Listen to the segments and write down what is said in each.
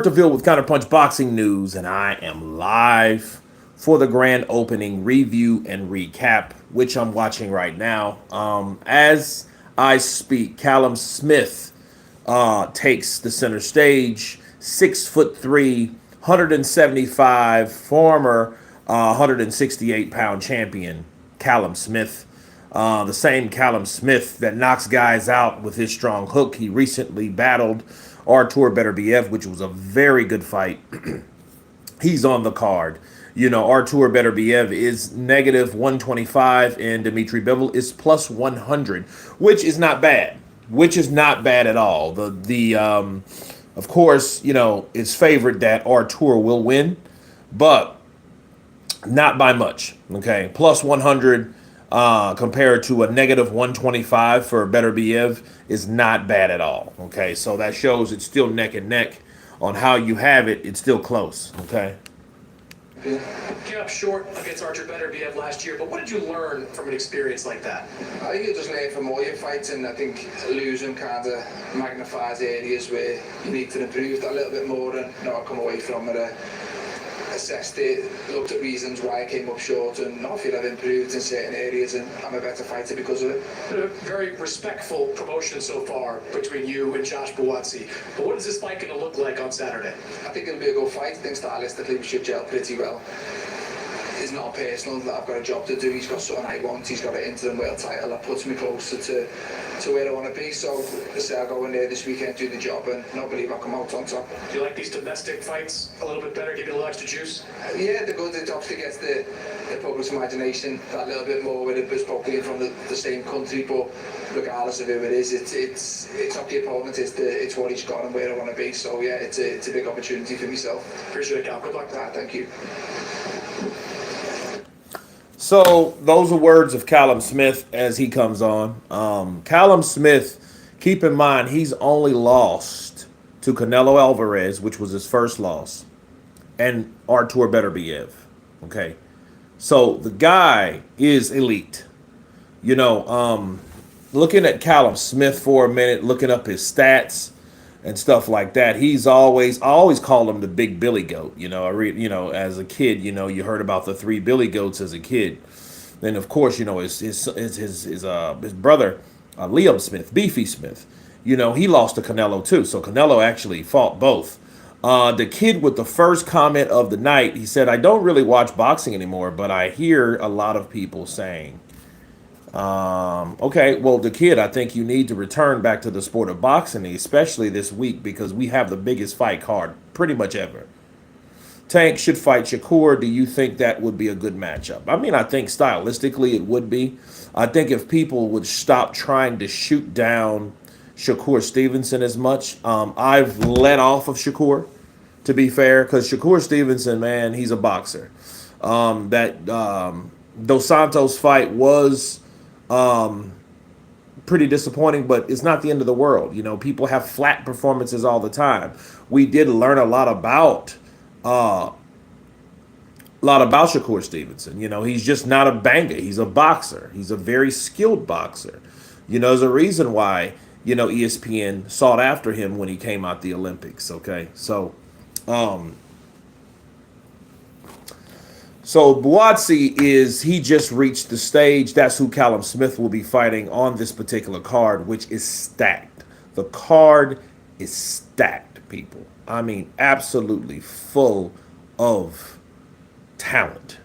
Beterbiev with Counterpunch Boxing News, and I am live for the grand opening review and recap, which I'm watching right now. As I speak, Callum Smith takes the center stage. 6'3", 175, former 168-pound champion Callum Smith. The same Callum Smith that knocks guys out with his strong hook. He recently battled Artur Beterbiev, which was a very good fight. He's on the card. Artur Beterbiev is negative 125 and Dmitry Bivol is plus 100, which is not bad. Which is not bad at all. Of course, it's favored that Artur will win, but not by much. Okay, plus 100 compared to a negative 125 for Beterbiev is not bad at all. Okay, so that shows it's still neck and neck on how you have it. It's still close. Okay. Came up short against Artur Beterbiev last year, but what did you learn from an experience like that? I think you just learn from all your fights, and I think losing kind of magnifies areas where you need to improve a little bit more and not come away from it. Assessed it, looked at reasons why I came up short, and I feel I've improved in certain areas and I'm a better fighter because of it. A very respectful promotion so far between you and Josh Buatsi. But what is this fight going to look like on Saturday? I think it'll be a good fight. I think stylistically we should gel pretty well. It's not personal that I've got a job to do. He's got something I want. He's got an interim world title that puts me closer to where I want to be. So I'll go in there this weekend, do the job, and not believe I'll come out on top. Do you like these domestic fights a little bit better, give you a little extra juice? Yeah, they're good. It obviously gets the public's imagination that little bit more with it, but being from the same country. But regardless of who it is, it's not the opponent. It's what he's got and where I want to be. So yeah, it's a big opportunity for myself. Appreciate it, Cal. Good luck. Thank you. So those are words of Callum Smith as he comes on. Callum Smith, keep in mind, he's only lost to Canelo Alvarez, which was his first loss, and Artur Beterbiev. Okay, so the guy is elite. Looking at Callum Smith for a minute, looking up his stats and stuff like that. I always call him the Big Billy Goat. As a kid, you heard about the three Billy Goats as a kid. Then of course, his brother, Liam Smith, Beefy Smith. He lost to Canelo too. So Canelo actually fought both. The kid with the first comment of the night, he said, "I don't really watch boxing anymore, but I hear a lot of people saying." Okay, well, the kid, I think you need to return back to the sport of boxing, especially this week, because we have the biggest fight card pretty much ever. Tank should fight Shakur. Do you think that would be a good matchup? I mean, I think stylistically it would be. I think if people would stop trying to shoot down Shakur Stevenson as much, I've let off of Shakur, to be fair, because Shakur Stevenson, man, he's a boxer. That Dos Santos fight was pretty disappointing, but it's not the end of the world. People have flat performances all the time. We did learn a lot about Shakur Stevenson. He's just not a banger. He's a boxer. He's a very skilled boxer. There's a reason why ESPN sought after him when he came out the Olympics. Okay, so Buatsi he just reached the stage. That's who Callum Smith will be fighting on this particular card, which is stacked. The card is stacked, people. I mean, absolutely full of talent.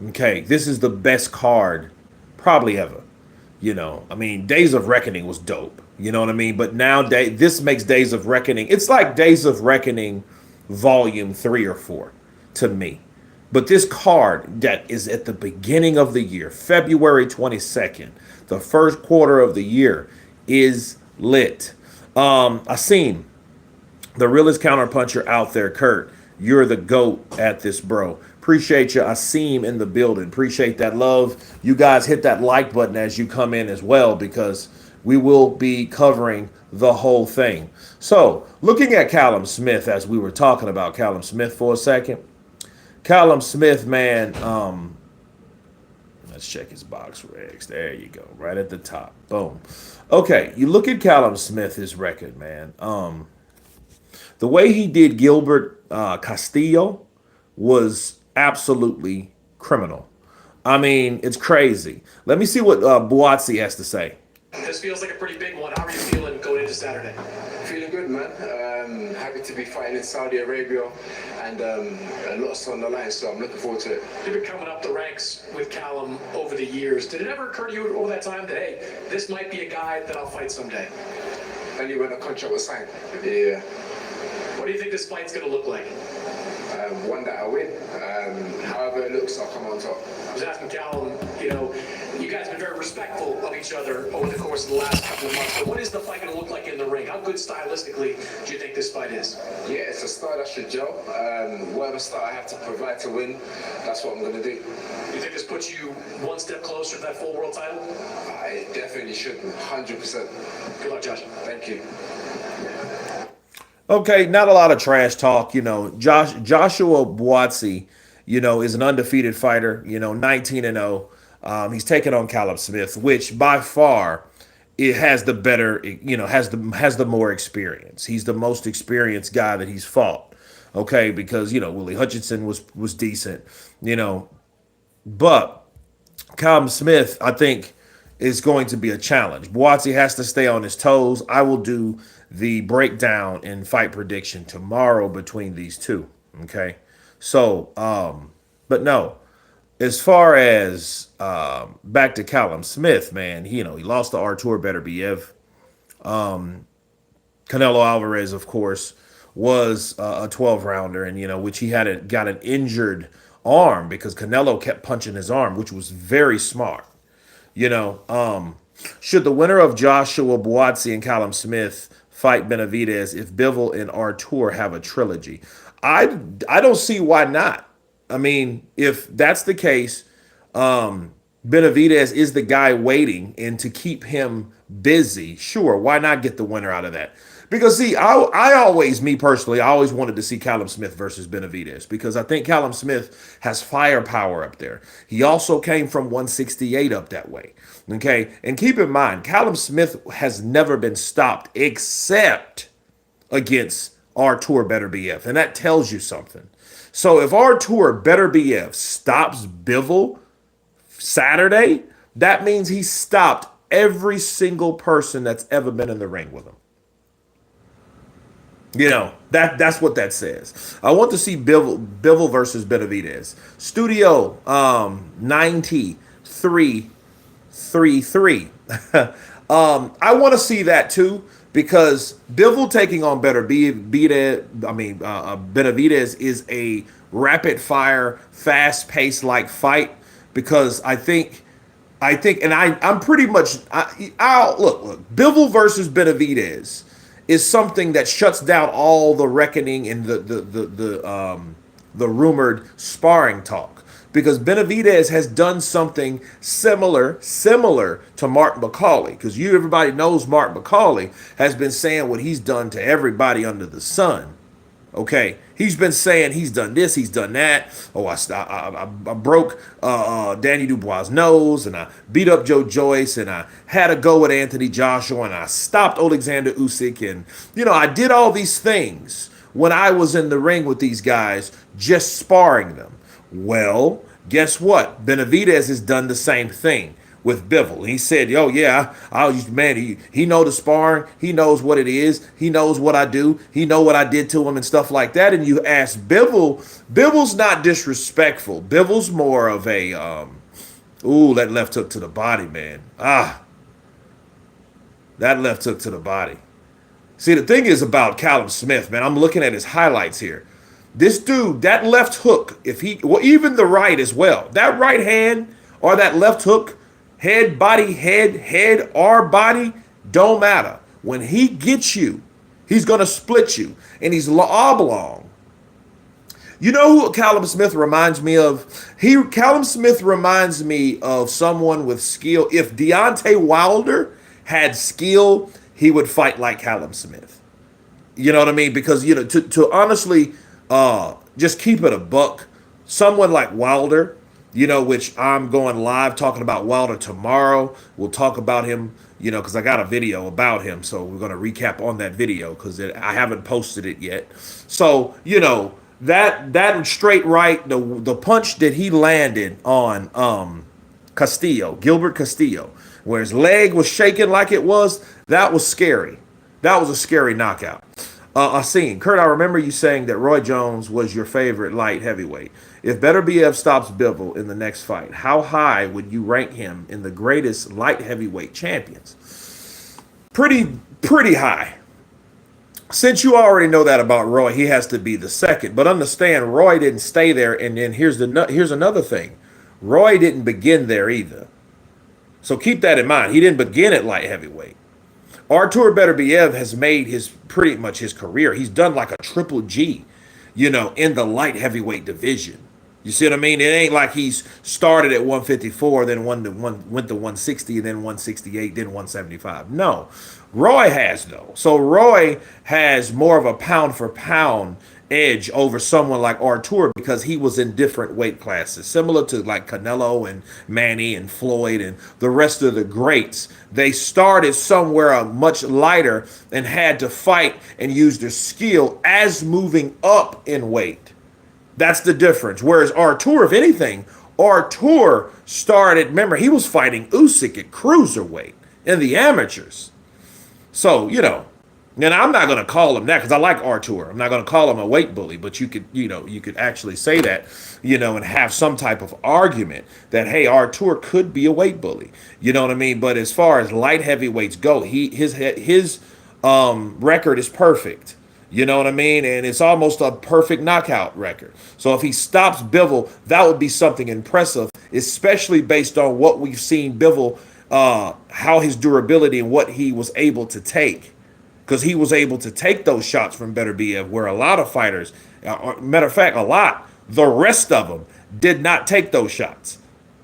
Okay, this is the best card probably ever. I mean, Days of Reckoning was dope. You know what I mean? But now this makes Days of Reckoning. It's like Days of Reckoning Volume 3 or 4 to me. But this card that is at the beginning of the year, February 22nd, the first quarter of the year, is lit. I seen the realest counterpuncher out there, Kurt. You're the GOAT at this, bro. Appreciate you. I see him in the building. Appreciate that love. You guys hit that like button as you come in as well, because we will be covering the whole thing. So, looking at Callum Smith, as we were talking about Callum Smith for a second. Callum Smith, man, let's check his box regs. There you go, right at the top. Boom. Okay, you look at Callum Smith, his record, man. The way he did Gilbert Castillo was absolutely criminal. I mean, it's crazy. Let me see what Buatsi has to say. This feels like a pretty big one. How are you feeling going into Saturday? Feeling good, man. Happy to be fighting in Saudi Arabia, and a lot's on the line, so I'm looking forward to it. You've been coming up the ranks with Callum over the years. Did it ever occur to you over that time that, hey, this might be a guy that I'll fight someday? Only when the contract was signed. Yeah. What do you think this fight's going to look like? One that I win. However it looks, I'll come on top. I was asking Callum, you guys have been very respectful of each other over the course of the last couple of months. But what is the fight going to look like in the ring? How good stylistically do you think this fight is? Yeah, it's a style that should gel. Whatever style I have to provide to win, that's what I'm going to do. You think this puts you one step closer to that full world title? I definitely should, 100%. Good luck, Josh. Thank you. Okay, not a lot of trash talk. Joshua Buatsi, is an undefeated fighter. 19-0. He's taking on Callum Smith, which by far it has the better, has the more experience. He's the most experienced guy that he's fought. Okay, because Willie Hutchinson was decent. But Callum Smith, I think, is going to be a challenge. Buatsi has to stay on his toes. I will do the breakdown and fight prediction tomorrow between these two. Okay. So, but no, as far as back to Callum Smith, man, he lost to Artur Beterbiev. Canelo Alvarez, of course, was a 12-rounder, and which he got an injured arm because Canelo kept punching his arm, which was very smart. Should the winner of Joshua Buatsi and Callum Smith fight Benavidez if Bivol and Artur have a trilogy? I don't see why not. I mean, if that's the case, Benavidez is the guy waiting, and to keep him busy, sure, why not get the winner out of that? Because see, me personally, I always wanted to see Callum Smith versus Benavidez because I think Callum Smith has firepower up there. He also came from 168 up that way. Okay, and keep in mind, Callum Smith has never been stopped except against Artur Beterbiev, and that tells you something. So if Artur Beterbiev stops Bivol Saturday, that means he stopped every single person that's ever been in the ring with him. That's what that says. I want to see Bivol versus Benavidez. Studio 9333. I want to see that too because Bivol taking on Benavidez is a rapid fire, fast paced like fight because I'm pretty much look Bivol versus Benavidez is something that shuts down all the reckoning and the rumored sparring talk because Benavidez has done something similar to Mark McCauley because everybody knows Mark McCauley has been saying what he's done to everybody under the sun. Okay, he's been saying he's done this, he's done that. Oh, I broke Danny Dubois' nose, and I beat up Joe Joyce, and I had a go at Anthony Joshua, and I stopped Alexander Usyk, and I did all these things when I was in the ring with these guys, just sparring them. Well, guess what? Benavidez has done the same thing with Bivol. He said, "Yo, yeah, he know the sparring. He knows what it is. He knows what I do. He know what I did to him and stuff like that." And you ask Bivol, Bivol's not disrespectful. Bivol's more of a, that left hook to the body, man. That left hook to the body. See, the thing is about Callum Smith, man, I'm looking at his highlights here. This dude, that left hook, even the right as well, that right hand or that left hook, head, or body, don't matter. When he gets you, he's going to split you, and he's oblong. You know who Callum Smith reminds me of? Callum Smith reminds me of someone with skill. If Deontay Wilder had skill, he would fight like Callum Smith. You know what I mean? Because, to honestly just keep it a buck, someone like Wilder, which I'm going live talking about Wilder tomorrow. We'll talk about him, because I got a video about him. So we're going to recap on that video because I haven't posted it yet. So, that straight right, the punch that he landed on Gilbert Castillo, where his leg was shaking like it was, that was scary. That was a scary knockout. Asim, Kurt, I remember you saying that Roy Jones was your favorite light heavyweight. If Beterbiev stops Bivol in the next fight, how high would you rank him in the greatest light heavyweight champions? Pretty high. Since you already know that about Roy, he has to be the second. But understand, Roy didn't stay there. And then here's another thing. Roy didn't begin there either. So keep that in mind. He didn't begin at light heavyweight. Artur Beterbiev has made pretty much his career. He's done like a triple G, in the light heavyweight division. You see what I mean? It ain't like he's started at 154, then went to 160, and then 168, then 175. No, Roy has though. So Roy has more of a pound for pound edge over someone like Artur because he was in different weight classes, similar to like Canelo and Manny and Floyd and the rest of the greats. They started somewhere much lighter and had to fight and use their skill as moving up in weight. That's the difference. Whereas Artur, if anything, Artur started, remember, he was fighting Usyk at cruiserweight in the amateurs. So, and I'm not going to call him that because I like Artur. I'm not going to call him a weight bully, but you could actually say that, and have some type of argument that, hey, Artur could be a weight bully. You know what I mean? But as far as light heavyweights go, his record is perfect. You know what I mean? And it's almost a perfect knockout record. So if he stops Bivol, that would be something impressive, especially based on what we've seen Bivol, how his durability and what he was able to take. Because he was able to take those shots from Beterbiev, where a lot of fighters, matter of fact, the rest of them did not take those shots.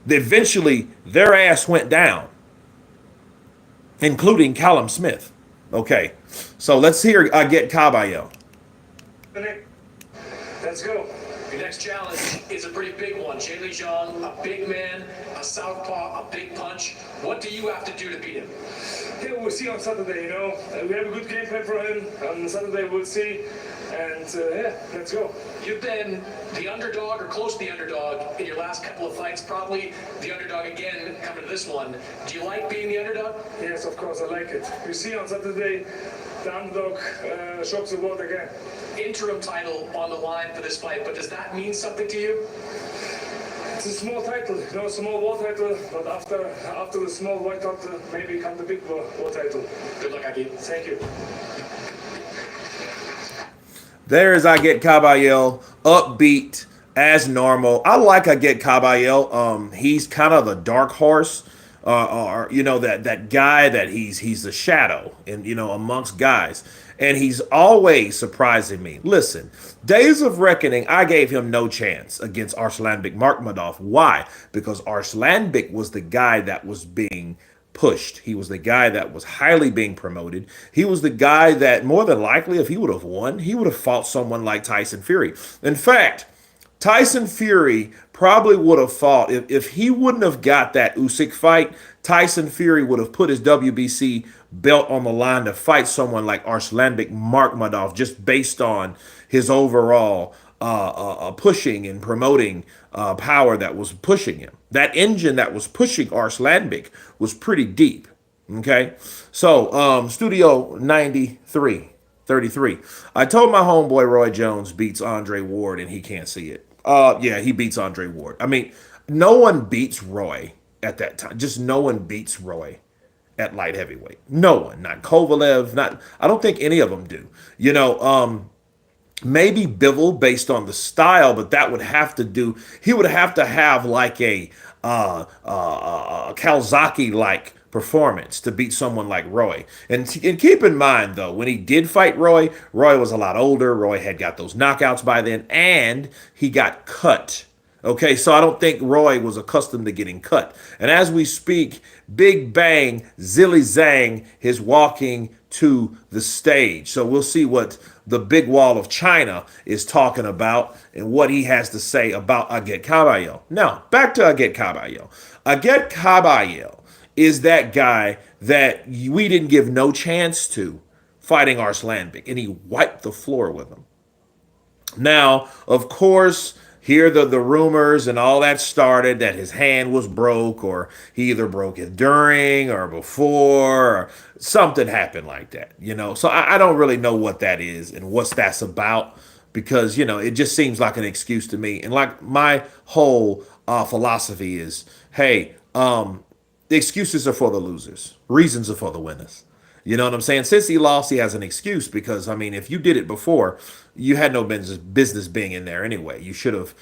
Eventually, their ass went down, including Callum Smith. Okay, so let's hear Agit Kabayel. Let's go. Your next challenge is a pretty big one. Chen Lijiang, a big man, a southpaw, a big punch. What do you have to do to beat him? Yeah, we'll see on Saturday, we have a good game plan for him. On Saturday, we'll see. And let's go. You've been the underdog or close to the underdog in your last couple of fights, probably the underdog again coming to this one. Do you like being the underdog? Yes, of course, I like it. You see on Saturday, the underdog shocks the world again. Interim title on the line for this fight, but does that mean something to you? It's a small title, small world title, but after the small white title, maybe come the big world title. Good luck, Agit. Thank you. There's Agit Kabayel, upbeat as normal. I like Agit Kabayel. He's kind of the dark horse, that guy that he's the shadow, and amongst guys, and he's always surprising me. Listen, Days of Reckoning, I gave him no chance against Arslanbek Markmadov. Why? Because Arslanbek was the guy that was being pushed. He was the guy that was highly being promoted. He was the guy that more than likely, if he would have won, he would have fought someone like Tyson Fury. In fact, Tyson Fury probably would have fought, if he wouldn't have got that Usyk fight, Tyson Fury would have put his WBC belt on the line to fight someone like Arslanbek Markmadov, just based on his overall pushing and promoting power that was pushing him. That engine that was pushing Arslanbek was pretty deep. Okay, so Studio 33. I told my homeboy Roy Jones beats Andre Ward and he can't see it. Yeah, he beats Andre Ward. I mean, no one beats Roy at that time. Just no one beats Roy at light heavyweight. No one. Not Kovalev. I don't think any of them do. Maybe Bivol based on the style, but that would have to do. He would have to have like a Calzaghe-like performance to beat someone like Roy. And keep in mind, though, when he did fight Roy was a lot older. Roy had got those knockouts by then, and he got cut. Okay, so I don't think Roy was accustomed to getting cut. And as we speak, Big Bang, Zilly Zang is walking to the stage. So we'll see what the big wall of China is talking about and what he has to say about Agit Kabayel. Now, back to Agit Kabayel. Agit Kabayel is that guy that we didn't give no chance to fighting Arslanbek, and he wiped the floor with him. Now, of course, here the rumors and all that started that his hand was broke, or he either broke it during or before, or something happened like that, So I don't really know what that is and what's that's about, because it just seems like an excuse to me. And like my whole philosophy is, hey, the excuses are for the losers, reasons are for the winners. You know what I'm saying? Since he lost, he has an excuse because, I mean, if you did it before, you had no business being in there anyway. You should have,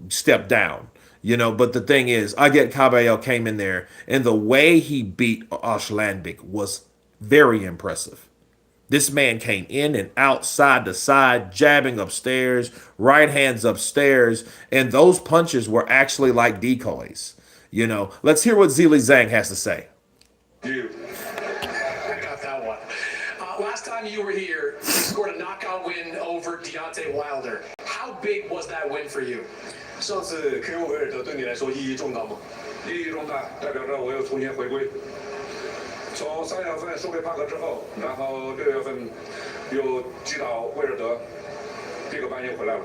stepped down. But the thing is, Agit Kabayel came in there, and the way he beat Arslanbek was very impressive. This man came in and out, side to side, jabbing upstairs, right hands upstairs, and those punches were actually like decoys. Let's hear what Zili Zhang has to say. Last time you were here, you scored a knockout win over Deontay Wilder. How big was that win for you? 上次 KO 威尔德对你来说意义重大吗？意义重大，代表着我又重新回归。从3月份输给帕克之后，然后6月份又击倒威尔德，这个班又回来了。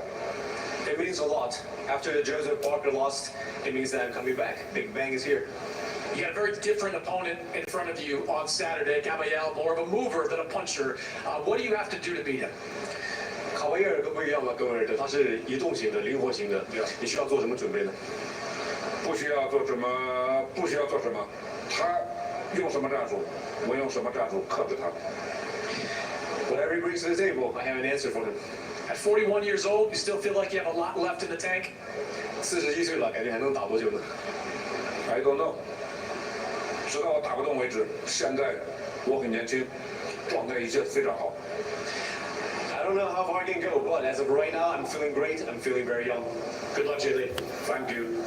It means a lot. After Joseph Parker lost, it means that I'm coming back. Big Bang is here. You got a very different opponent in front of you on Saturday. Kabayel, more of a mover than a puncher. What do you have to do to beat him? 卡维尔跟不一样吧，跟威尔德，他是移动型的、灵活型的。你需要做什么准备呢？不需要做什么，不需要做什么。他用什么战术，我用什么战术克制他。Whatever he brings to the table, I have an answer for him. At 41 years old, you still feel like you have a lot left in the tank? 41岁了，感觉还能打多久呢 ？I don't know. 直到我打不动为止。现在我很年轻，状态一切非常好。I don't know how far I can go, but as of right now, I'm feeling great. I'm feeling very young. Good luck, Jay. Thank you.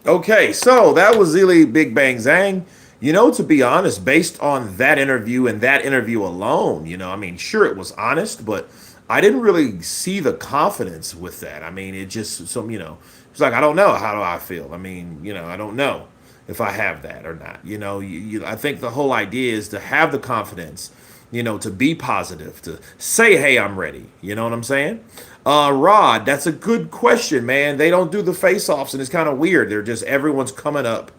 Okay, so that was Zili Big Bang Zang. To be honest, based on that interview and that interview alone, I mean, sure, it was honest, but I didn't really see the confidence with that. I mean, it just, it's like, I don't know. How do I feel? I mean, I don't know if I have that or not. I think the whole idea is to have the confidence, to be positive, to say, hey, I'm ready. You know what I'm saying? Rod, that's a good question, man. They don't do the face-offs, and it's kind of weird. They're just, everyone's coming up,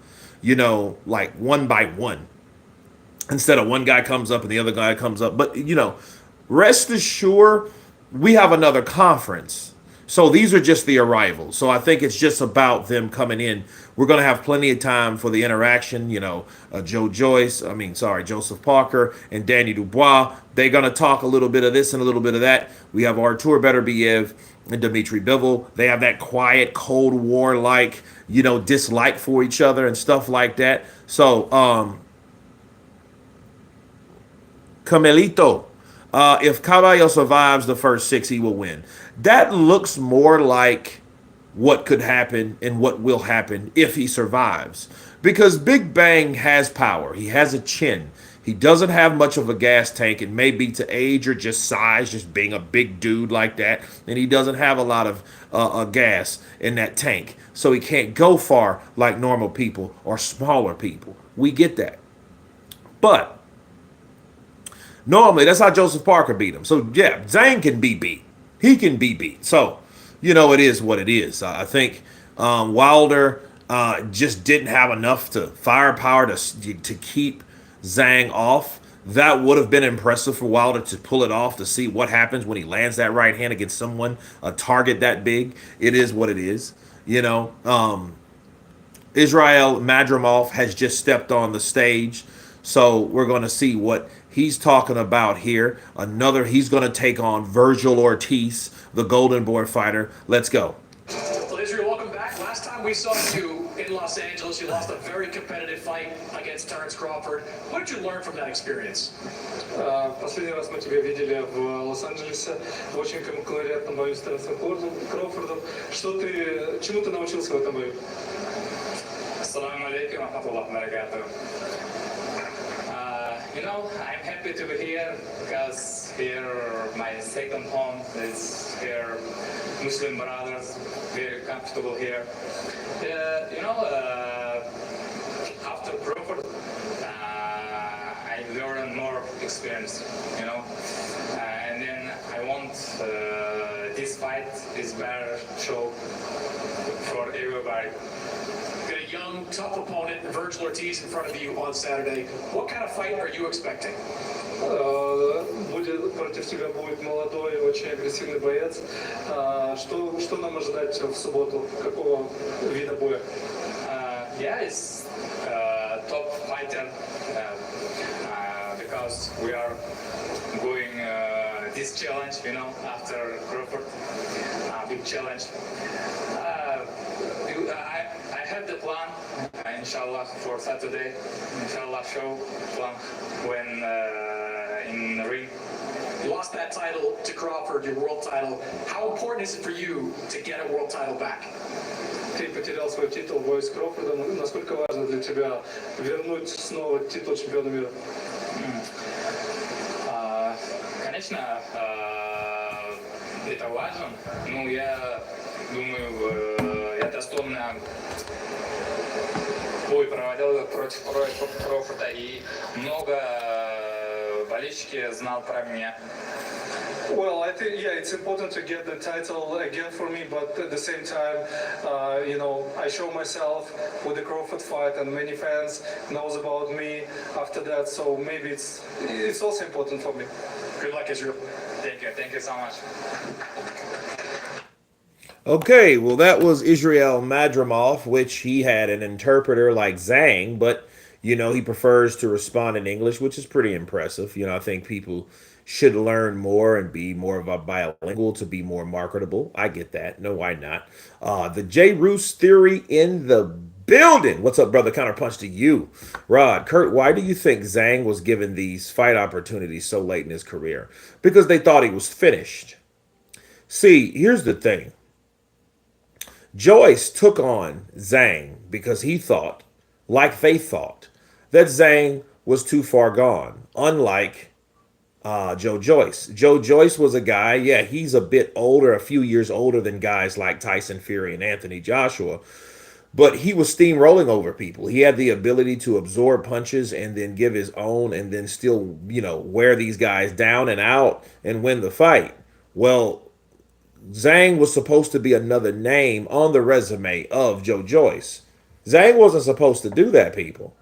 like one by one. Instead of one guy comes up and the other guy comes up. But, rest assured, we have another conference. So these are just the arrivals. So I think it's just about them coming in. We're going to have plenty of time for the interaction. Joseph Parker and Danny Dubois. They're going to talk a little bit of this and a little bit of that. We have Artur Beterbiev and Dmitry Bivol. They have that quiet, Cold War-like, dislike for each other and stuff like that. So, Camelito. If Kabayel survives the first 6, he will win. That looks more like what could happen and what will happen if he survives. Because Big Bang has power. He has a chin. He doesn't have much of a gas tank. It may be to age or just size, just being a big dude like that. And he doesn't have a lot of gas in that tank. So he can't go far like normal people or smaller people. We get that. But normally, that's how Joseph Parker beat him. So, yeah, Zhang can be beat. He can be beat. So, it is what it is. I think Wilder just didn't have enough firepower to keep Zhang off. That would have been impressive for Wilder to pull it off, to see what happens when he lands that right hand against someone, a target that big. It is what it is. Israel Madrimov has just stepped on the stage. So we're going to see what he's talking about here. He's going to take on Virgil Ortiz, the Golden Boy fighter. Let's go. Well, Israel, welcome back. Last time we saw you in Los Angeles, you lost a very competitive fight against Terrence Crawford. What did you learn from that experience? Последний раз мы тебя видели в Лос-Анджелесе в очень конкурентном бою с Терренсом Кроуфордом. Чему ты научился в этом бою? Ассаламу алейкум ва рахматуллахи ва баракатуху. I'm happy to be here because here my second home is here. Muslim brothers, very comfortable here. After Crawford, I learned more experience, and then I want this fight is better show for everybody. Got a young, tough opponent, Virgil Ortiz, in front of you on Saturday. What kind of fight are you expecting? Против тебя будет молодой, очень агрессивный боец. Что нам ожидать в субботу? Какого вида боя? Yeah, it's top fighter because we are going this challenge, after Crawford, big challenge. I have the plan, inshallah, for Saturday. Inshallah, show plan when in the ring. You lost that title to Crawford, your world title. How important is it for you to get a world title back? Ты потерял свой титул в бою с Кроуфордом. Насколько важно для тебя вернуть снова титул чемпиона мира? Конечно, это важно. Я думаю, я достойно бой проводил против Кроуфорда, и много болельщики знал про меня. Well, I think, it's important to get the title again for me, but at the same time, I show myself with the Crawford fight, and many fans knows about me after that, so maybe it's also important for me. Good luck, Israel. Thank you so much. Okay, well, that was Israel Madrimov, which he had an interpreter like Zang, but, he prefers to respond in English, which is pretty impressive. I think people should learn more and be more of a bilingual to be more marketable. I get that. No, why not? The J. Roos theory in the building. What's up, brother? Counterpunch to you. Rod, Kurt, why do you think Zang was given these fight opportunities so late in his career? Because they thought he was finished. See, here's the thing. Joyce took on Zang because he thought, like they thought, that Zang was too far gone, unlike Joe Joyce. Joe Joyce was a guy, he's a bit older, a few years older than guys like Tyson Fury and Anthony Joshua, but he was steamrolling over people. He had the ability to absorb punches and then give his own and then still, wear these guys down and out and win the fight. Well, Zang was supposed to be another name on the resume of Joe Joyce. Zang wasn't supposed to do that, people.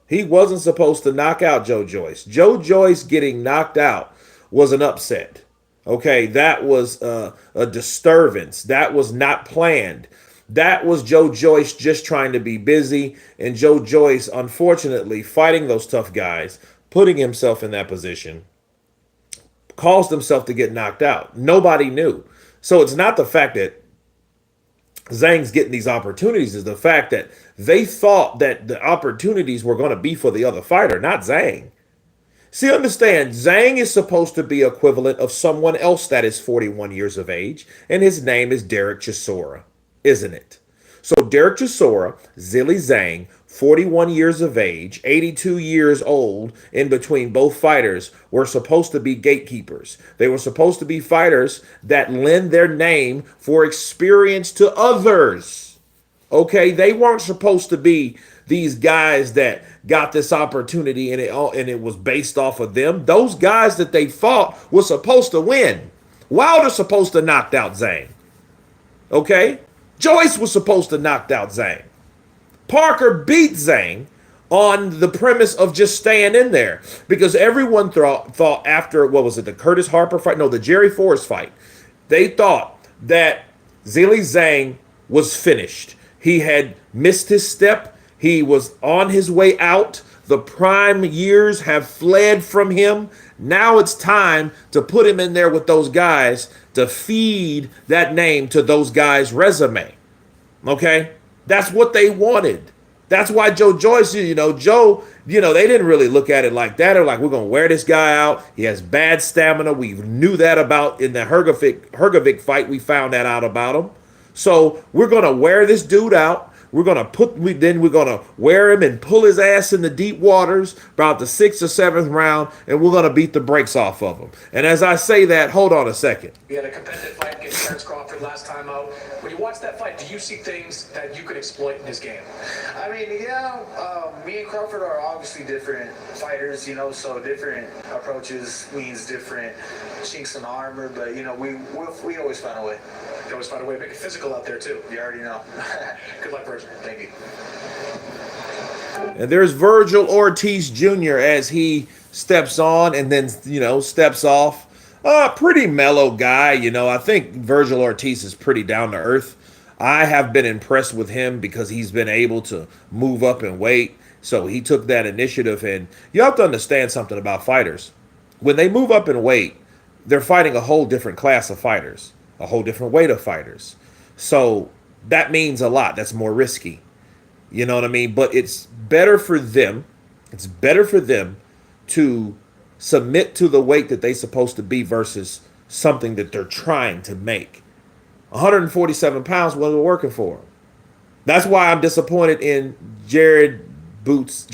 He wasn't supposed to knock out Joe Joyce. Joe Joyce getting knocked out was an upset. Okay, that was a disturbance. That was not planned. That was Joe Joyce just trying to be busy, and Joe Joyce, unfortunately, fighting those tough guys, putting himself in that position, caused himself to get knocked out. Nobody knew. So it's not the fact that Zhang's getting these opportunities, is the fact that they thought that the opportunities were going to be for the other fighter, not Zhang. See, understand, Zhang is supposed to be equivalent of someone else that is 41 years of age, and his name is Dereck Chisora, isn't it? So Dereck Chisora, Zhilei Zhang, 41 years of age, 82 years old, in between both fighters, were supposed to be gatekeepers. They were supposed to be fighters that lend their name for experience to others. Okay, they weren't supposed to be these guys that got this opportunity and it was based off of them. Those guys that they fought were supposed to win. Wilder's supposed to knock out Zhang. Okay? Joyce was supposed to knock out Zhang. Parker beat Zhang on the premise of just staying in there because everyone thought after, the Curtis Harper fight? No, the Jerry Forrest fight. They thought that Zhilei Zhang was finished. He had missed his step. He was on his way out. The prime years have fled from him. Now it's time to put him in there with those guys to feed that name to those guys' resume. Okay? That's what they wanted. That's why Joe Joyce, they didn't really look at it like that. They're like, we're going to wear this guy out. He has bad stamina. We knew that about in the Hrgovic fight. We found that out about him. So we're going to wear this dude out. Then we're gonna wear him and pull his ass in the deep waters about the 6th or 7th round, and we're gonna beat the brakes off of him. And as I say that, hold on a second. We had a competitive fight against Terence Crawford last time out. When you watch that fight, do you see things that you could exploit in his game? I mean, yeah, me and Crawford are obviously different fighters, you know, so different approaches means different chinks in the armor, but, you know, we always find a way. You always find a way to make it physical out there, too. You already know. Good luck, Virgil. Thank you. And there's Virgil Ortiz Jr. as he steps on and then, steps off. Pretty mellow guy, I think Virgil Ortiz is pretty down to earth. I have been impressed with him because he's been able to move up in weight. So he took that initiative, and you have to understand something about fighters. When they move up in weight, they're fighting a whole different class of fighters, a whole different weight of fighters. So that means a lot. That's more risky. You know what I mean? But it's better for them. It's better for them to submit to the weight that they're supposed to be versus something that they're trying to make. 147 pounds wasn't working for him. That's why I'm disappointed in Jaron Boots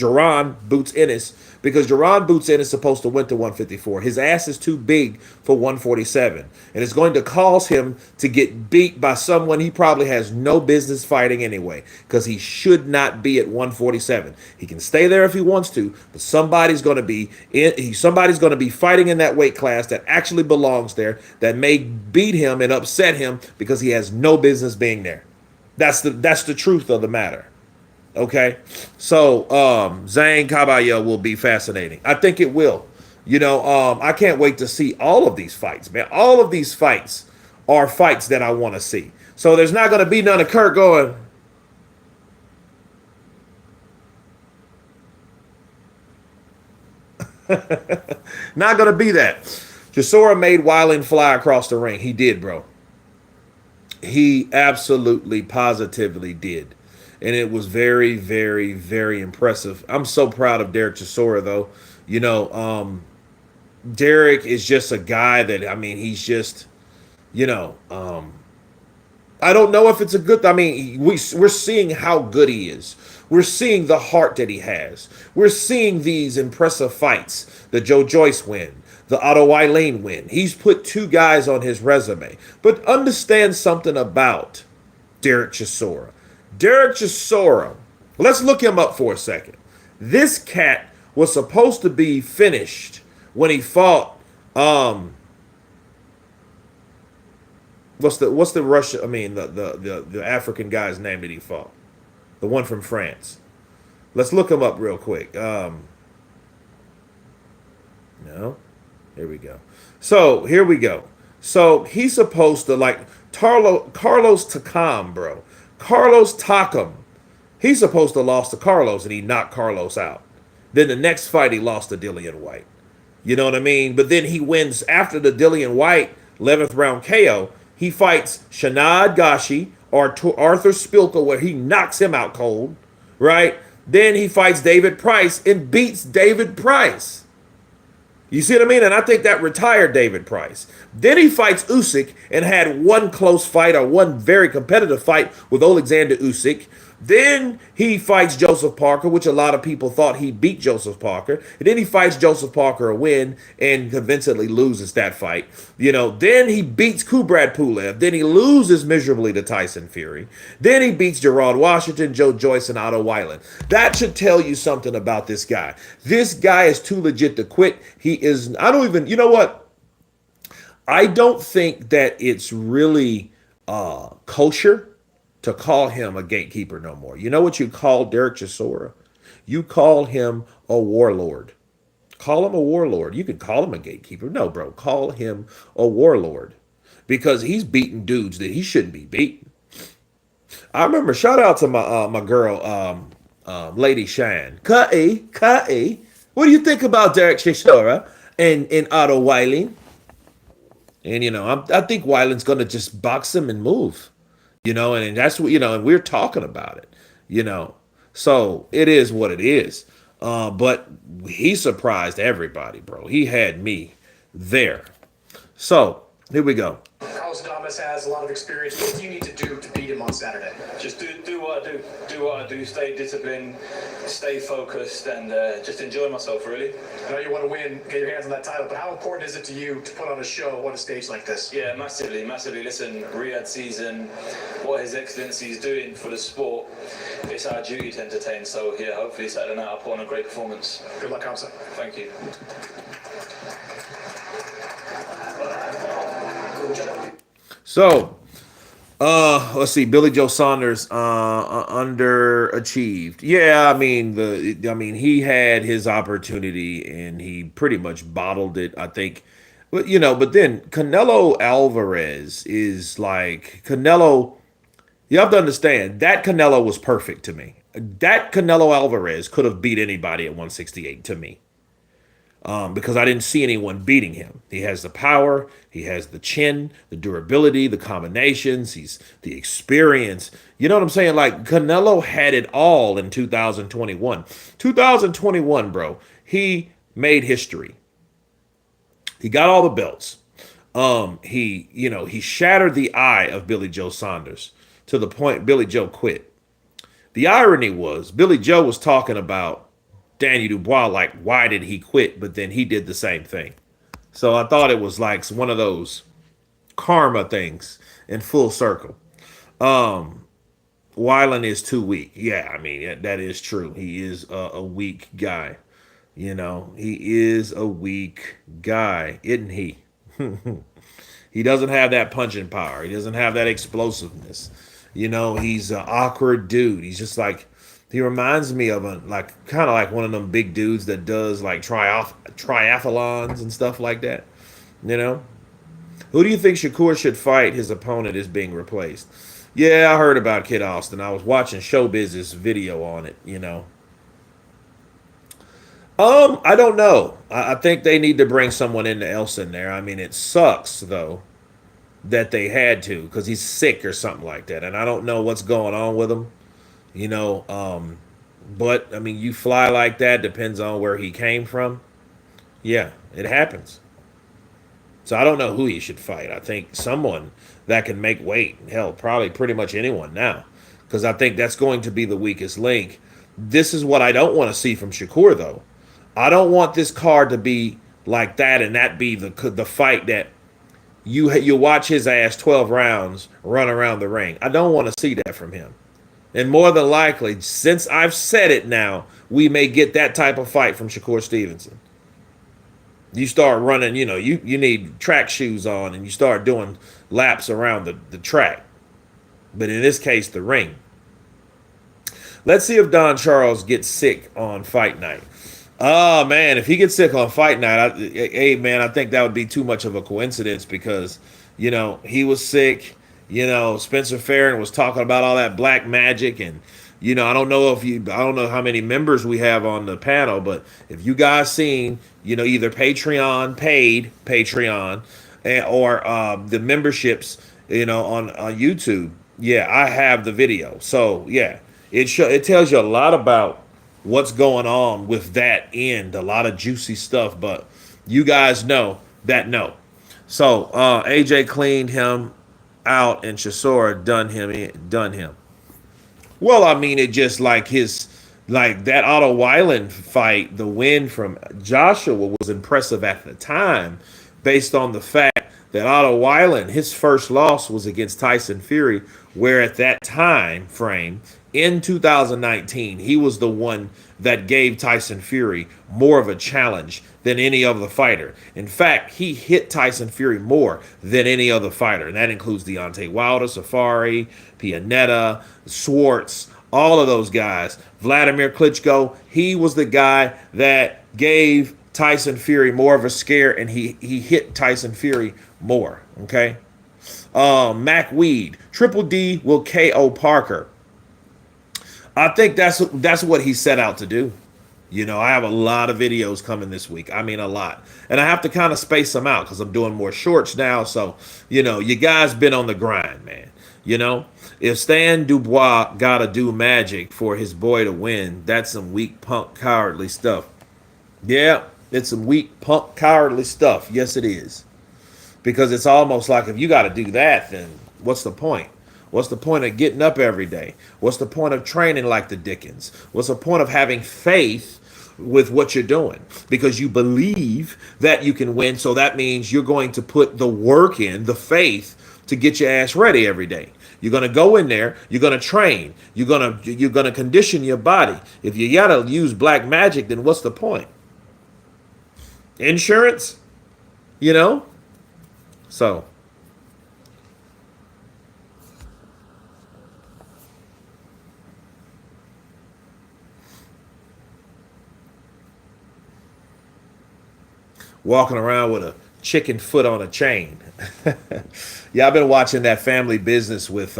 Ennis, because Jaron Boots Ennis is supposed to win to 154. His ass is too big for 147, and it's going to cause him to get beat by someone he probably has no business fighting anyway, because he should not be at 147. He can stay there if he wants to, but somebody's going to be fighting in that weight class that actually belongs there, that may beat him and upset him because he has no business being there. That's the truth of the matter. Okay, so Zang Kabayel will be fascinating. I think it will. I can't wait to see all of these fights, man. All of these fights are fights that I want to see. So there's not going to be none of Kurt going, not going to be that. Chisora made Weiland fly across the ring. He did, bro. He absolutely, positively did. And it was very, very, very impressive. I'm so proud of Dereck Chisora, though. Dereck is just a guy that, he's just, I don't know if it's a good, we're seeing how good he is. We're seeing the heart that he has. We're seeing these impressive fights. The Joe Joyce win, the Otto Weiland win. He's put 2 guys on his resume. But understand something about Dereck Chisora. Dereck Chisora, let's look him up for a second. This cat was supposed to be finished when he fought what's the Russia, the African guy's name that he fought? The one from France. Let's look him up real quick. No. Here we go. So, here we go. So, he's supposed to, Carlos Takam, bro. Carlos Takam. He's supposed to have lost to Carlos, and he knocked Carlos out. Then the next fight, he lost to Dillian White. You know what I mean? But then he wins after the Dillian White 11th round KO. He fights Shanad Gashi or Arthur Spilka, where he knocks him out cold, right? Then he fights David Price and beats David Price. You see what I mean? And I think that retired David Price. Then he fights Usyk and had one close fight, or one very competitive fight with Alexander Usyk. Then he fights Joseph Parker, which a lot of people thought he beat Joseph Parker. And then he fights Joseph Parker a win and convincingly loses that fight. Then he beats Kubrat Pulev. Then he loses miserably to Tyson Fury. Then he beats Gerard Washington, Joe Joyce, and Otto Weiland. That should tell you something about this guy. This guy is too legit to quit. You know what? I don't think that it's really kosher to call him a gatekeeper no more. You know what you call Dereck Chisora? You call him a warlord. Call him a warlord. You could call him a gatekeeper. No, bro. Call him a warlord. Because he's beating dudes that he shouldn't be beating. I remember, shout out to my girl, Lady Shine. Kae. What do you think about Dereck Chisora and Otto Weiland? And, I think Weiland's going to just box him and move. And that's what, and we're talking about it, so it is what it is. But he surprised everybody, bro. He had me there. So here we go. Carlos Adames Dubois has a lot of experience. What do you need to do to beat him on Saturday? Just do what I do. Do what I do. Stay disciplined, stay focused, and just enjoy myself, really. I know you want to win, get your hands on that title, but how important is it to you to put on a show on a stage like this? Yeah, massively, massively. Listen, Riyadh season, what His Excellency is doing for the sport, it's our duty to entertain. So yeah, hopefully Saturday night I'll put on a great performance. Good luck, Hamza. Thank you. So, let's see. Billy Joe Saunders underachieved. Yeah, I mean, he had his opportunity and he pretty much bottled it, I think. But but then Canelo Alvarez is like Canelo. You have to understand that Canelo was perfect to me. That Canelo Alvarez could have beat anybody at 168 to me. Because I didn't see anyone beating him. He has the power, he has the chin, the durability, the combinations, he's the experience. You know what I'm saying? Like Canelo had it all in 2021. 2021, bro, he made history. He got all the belts. He shattered the eye of Billy Joe Saunders to the point Billy Joe quit. The irony was Billy Joe was talking about Danny Dubois, like, why did he quit? But then he did the same thing. So I thought it was like one of those karma things in full circle. Weiland is too weak. Yeah, I mean, that is true. He is a weak guy. He is a weak guy, isn't he? He doesn't have that punching power. He doesn't have that explosiveness. He's an awkward dude. He's just like, he reminds me of kind of like one of them big dudes that does like triathlons and stuff like that. Who do you think Shakur should fight? His opponent is being replaced. Yeah, I heard about Kid Austin. I was watching Showbiz's video on it. I don't know. I think they need to bring someone else in there. I mean, it sucks though that they had to because he's sick or something like that, and I don't know what's going on with him. But I mean, you fly like that, depends on where he came from. Yeah, it happens. So I don't know who he should fight. I think someone that can make weight. Hell, probably pretty much anyone now, because I think that's going to be the weakest link. This is what I don't want to see from Shakur, though. I don't want this card to be like that and that be the fight that you watch his ass 12 rounds run around the ring. I don't want to see that from him. And more than likely, since I've said it now, we may get that type of fight from Shakur Stevenson. You start running, you need track shoes on and you start doing laps around the track. But in this case, the ring. Let's see if Don Charles gets sick on fight night. Oh, man, if he gets sick on fight night, I think that would be too much of a coincidence because, he was sick. Spencer Farron was talking about all that black magic, and I don't know how many members we have on the panel, but if you guys seen, either paid Patreon, or the memberships, on YouTube, yeah, I have the video. So yeah, it tells you a lot about what's going on with that end, a lot of juicy stuff, but you guys know that no. So AJ cleaned him out and Chisora done him. Well, I mean, it just like that Otto Weiland fight, the win from Joshua was impressive at the time, based on the fact that Otto Weiland, his first loss was against Tyson Fury, where at that time frame in 2019, he was the one that gave Tyson Fury more of a challenge than any other fighter. In fact, he hit Tyson Fury more than any other fighter, and that includes Deontay Wilder, Safari, Pianetta, Schwartz, all of those guys. Vladimir Klitschko, he was the guy that gave Tyson Fury more of a scare, and he hit Tyson Fury more, okay? Mac Weed, Triple D will KO Parker. I think that's what he set out to do. I have a lot of videos coming this week. I mean, a lot. And I have to kind of space them out because I'm doing more shorts now. So, you guys been on the grind, man. If Stan Dubois got to do magic for his boy to win, that's some weak, punk, cowardly stuff. Yeah, it's some weak, punk, cowardly stuff. Yes, it is. because it's almost like if you got to do that, then what's the point? What's the point of getting up every day? What's the point of training like the Dickens? What's the point of having faith with what you're doing? Because you believe that you can win, so that means you're going to put the work in, the faith, to get your ass ready every day. You're gonna go in there. You're gonna train. You're gonna condition your body. If you gotta use black magic, then what's the point? Insurance, you know. So walking around with a chicken foot on a chain. Yeah, I've been watching that Family Business with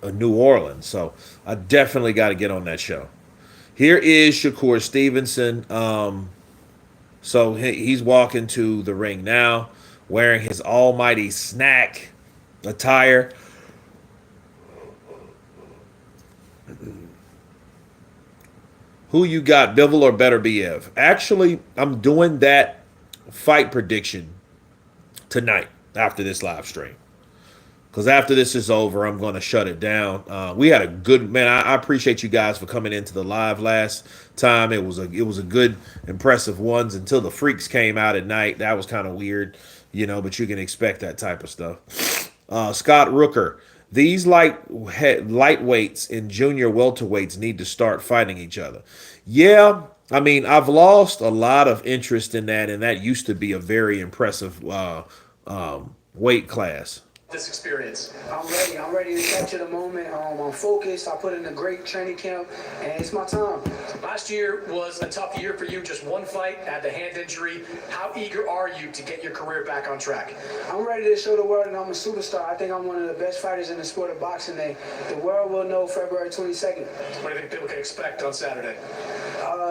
New Orleans, so I definitely got to get on that show. Here is Shakur Stevenson. So he's walking to the ring now, wearing his almighty snack attire. Who you got, Bivol or Beterbiev? Actually, I'm doing that fight prediction tonight after this live stream. Because after this is over, I'm going to shut it down. We had a good man. I appreciate you guys for coming into the live last time. It was a good, impressive ones until the freaks came out at night. That was kind of weird, but you can expect that type of stuff. Scott Rooker, these lightweights and junior welterweights need to start fighting each other. Yeah, I mean, I've lost a lot of interest in that, and that used to be a very impressive weight class. This experience. I'm ready. I'm ready to capture the moment. I'm focused. I put in a great training camp, and it's my time. Last year was a tough year for you. Just one fight, had the hand injury. How eager are you to get your career back on track? I'm ready to show the world that I'm a superstar. I think I'm one of the best fighters in the sport of boxing. The world will know February 22nd. What do you think people can expect on Saturday?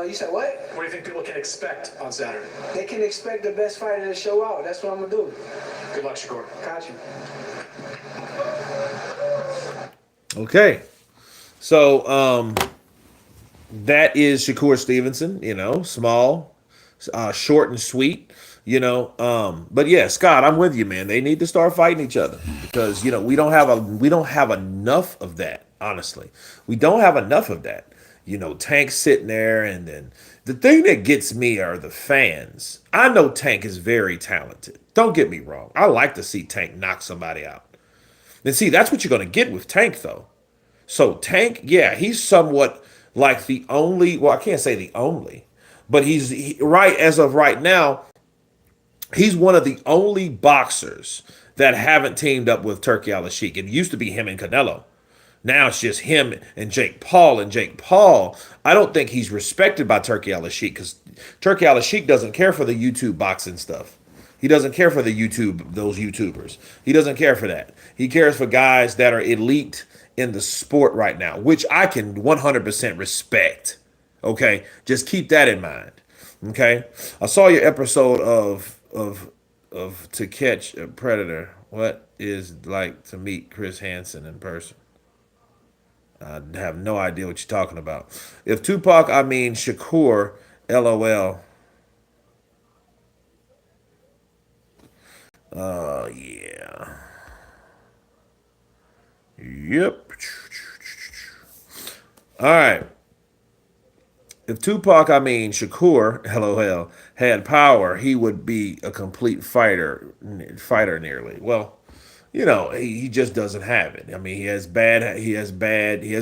You said what? What do you think people can expect on Saturday? They can expect the best fighter to show out. That's what I'm going to do. Good luck, Shakur. Got you. Okay. So that is Shakur Stevenson, small, short and sweet, but yeah, Scott, I'm with you, man. They need to start fighting each other because, we don't have enough of that, honestly. We don't have enough of that. Tank's sitting there, and then the thing that gets me are the fans. I know Tank is very talented. Don't get me wrong. I like to see Tank knock somebody out. And see, that's what you're going to get with Tank, though. So Tank, yeah, he's somewhat like the only, well, I can't say the only, but right as of right now, he's one of the only boxers that haven't teamed up with Turki Al-Sheikh. It used to be him and Canelo. Now it's just him and Jake Paul. And Jake Paul, I don't think he's respected by Turki Al-Sheikh because Turki Al-Sheikh doesn't care for the YouTube boxing stuff. He doesn't care for those YouTubers. He doesn't care for that. He cares for guys that are elite in the sport right now, which I can 100% respect. Okay? Just keep that in mind. Okay? I saw your episode of To Catch a Predator. What is it like to meet Chris Hansen in person? I have no idea what you're talking about. If Tupac, I mean Shakur, LOL. Yeah. Yep. All right. If Tupac, I mean Shakur, LOL, had power, he would be a complete fighter nearly. Well, he just doesn't have it. I mean, he has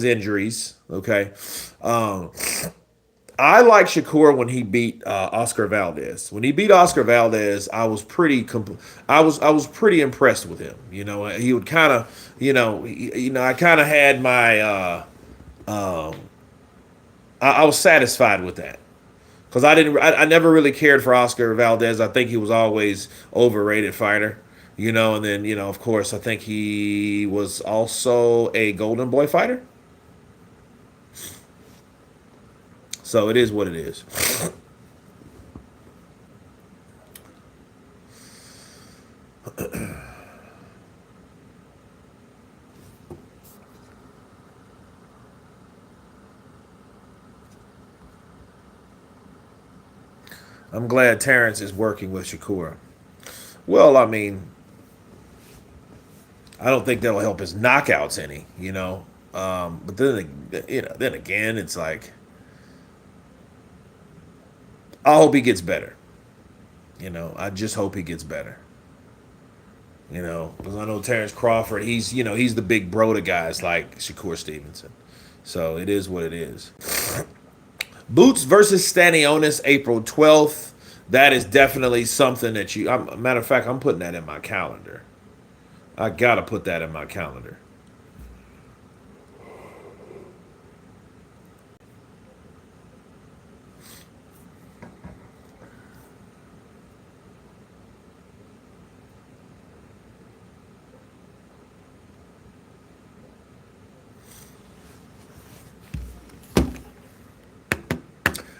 injuries. Okay. I like Shakur when he beat Oscar Valdez. When he beat Oscar Valdez, I was pretty impressed with him. He would kind of, I kind of had my, I was satisfied with that because I never really cared for Oscar Valdez. I think he was always overrated fighter. And then, of course, I think he was also a Golden Boy fighter. So it is what it is. I'm glad Terrence is working with Shakur. Well, I mean, I don't think that'll help his knockouts any, But then again, it's like I hope he gets better. I just hope he gets better. Because I know Terrence Crawford, he's the big bro to guys like Shakur Stevenson. So it is what it is. Boots versus Stanionis, April 12th. That is definitely something that matter of fact, I'm putting that in my calendar. I got to put that in my calendar.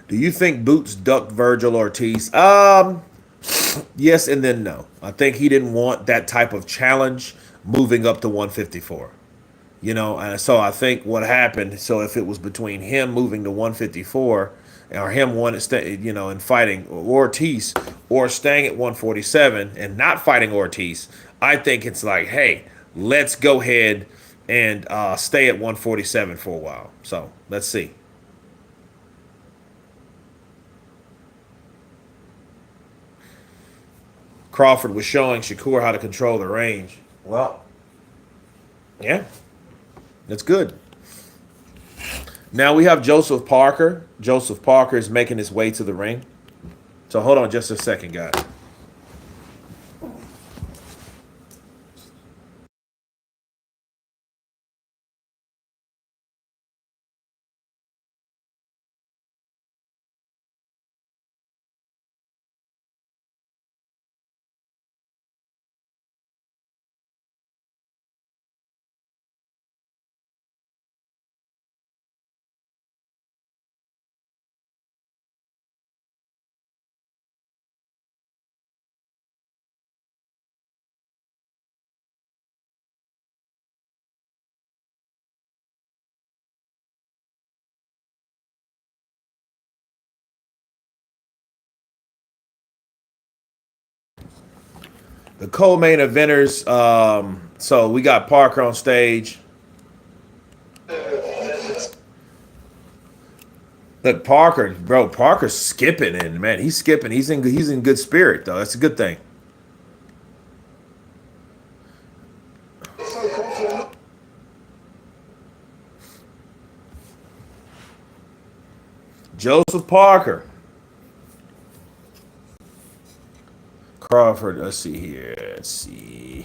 Do you think Boots ducked Virgil Ortiz? Yes and then no. I think he didn't want that type of challenge moving up to 154. And so I think what happened. So if it was between him moving to 154 or him wanting to stay, and fighting Ortiz, or staying at 147 and not fighting Ortiz, I think it's like, hey, let's go ahead and stay at 147 for a while. So let's see. Crawford was showing Shakur how to control the range. Well, yeah, that's good. Now we have Joseph Parker. Joseph Parker is making his way to the ring. So hold on just a second, guys. The co-main eventers. So we got Parker on stage. Look, Parker, bro. Parker's skipping, and man, he's skipping. He's in good spirit though. That's a good thing. Joseph Parker. Crawford. Let's see here. Let's see.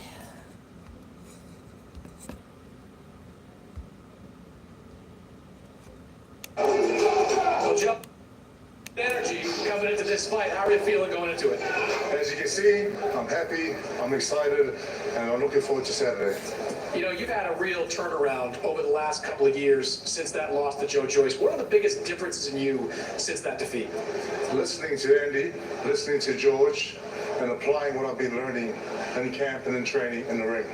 Well, Joe, energy coming into this fight. How are you feeling going into it? As you can see, I'm happy, I'm excited, and I'm looking forward to Saturday. You've had a real turnaround over the last couple of years since that loss to Joe Joyce. What are the biggest differences in you since that defeat? Listening to Andy, listening to George, and applying what I've been learning in camp and in training in the ring.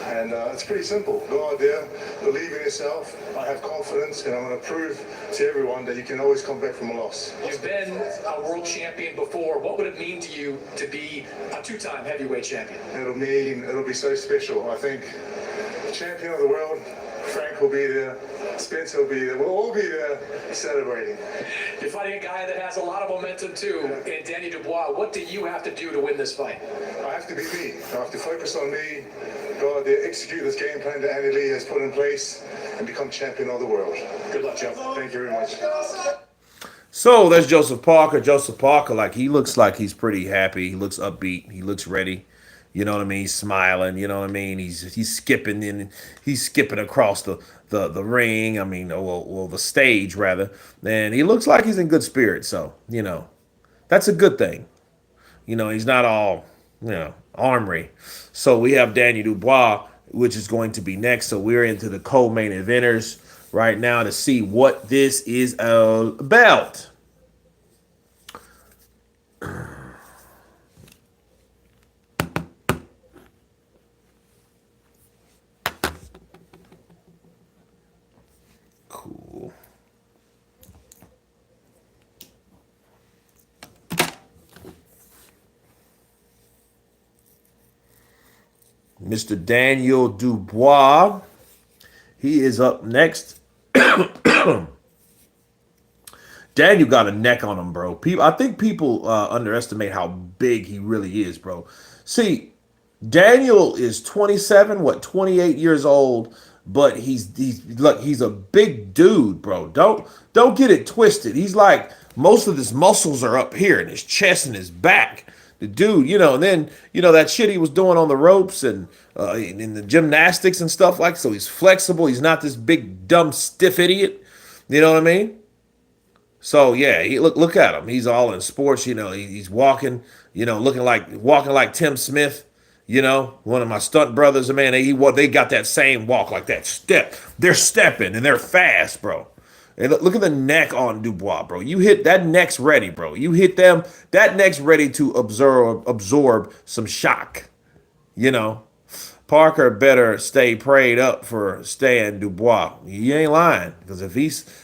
And it's pretty simple. Go out there, believe in yourself. I have confidence, and I'm going to prove to everyone that you can always come back from a loss. You've been a world champion before. What would it mean to you to be a two-time heavyweight champion? It'll be so special. I think champion of the world, Frank will be there, Spencer will be there, we'll all be there celebrating. You're fighting a guy that has a lot of momentum too, in Danny Dubois. What do you have to do to win this fight? I have to be me. I have to focus on me, go out there, execute this game plan that Andy Lee has put in place, and become champion of the world. Good luck, Joe. Thank you very much. So there's Joseph Parker. Joseph Parker, he looks like he's pretty happy. He looks upbeat. He looks ready. You know what I mean? He's smiling. You know what I mean? He's skipping in. He's skipping across the ring. I mean, well, the stage rather. And he looks like he's in good spirits. So that's a good thing. He's not all ornery. So we have Daniel Dubois, which is going to be next. So we're into the co-main eventers right now to see what this is all about. Cool. Mr. Daniel Dubois. He is up next. Daniel got a neck on him, bro. I think people underestimate how big he really is, bro. See, Daniel is 27, 28 years old, but he's a big dude, bro. Don't get it twisted. He's like most of his muscles are up here in his chest and his back. The dude, and then that shit he was doing on the ropes and in the gymnastics and stuff like. So he's flexible. He's not this big dumb stiff idiot. You know what I mean? So yeah, look at him. He's all in sports. He's walking. Walking like Tim Smith. One of my stunt brothers. Man, they got that same walk, like that step. They're stepping and they're fast, bro. And look at the neck on Dubois, bro. You hit that neck's ready, bro. You hit them. That neck's ready to absorb some shock. You know. Parker better stay prayed up for Stan Dubois. He ain't lying. Because if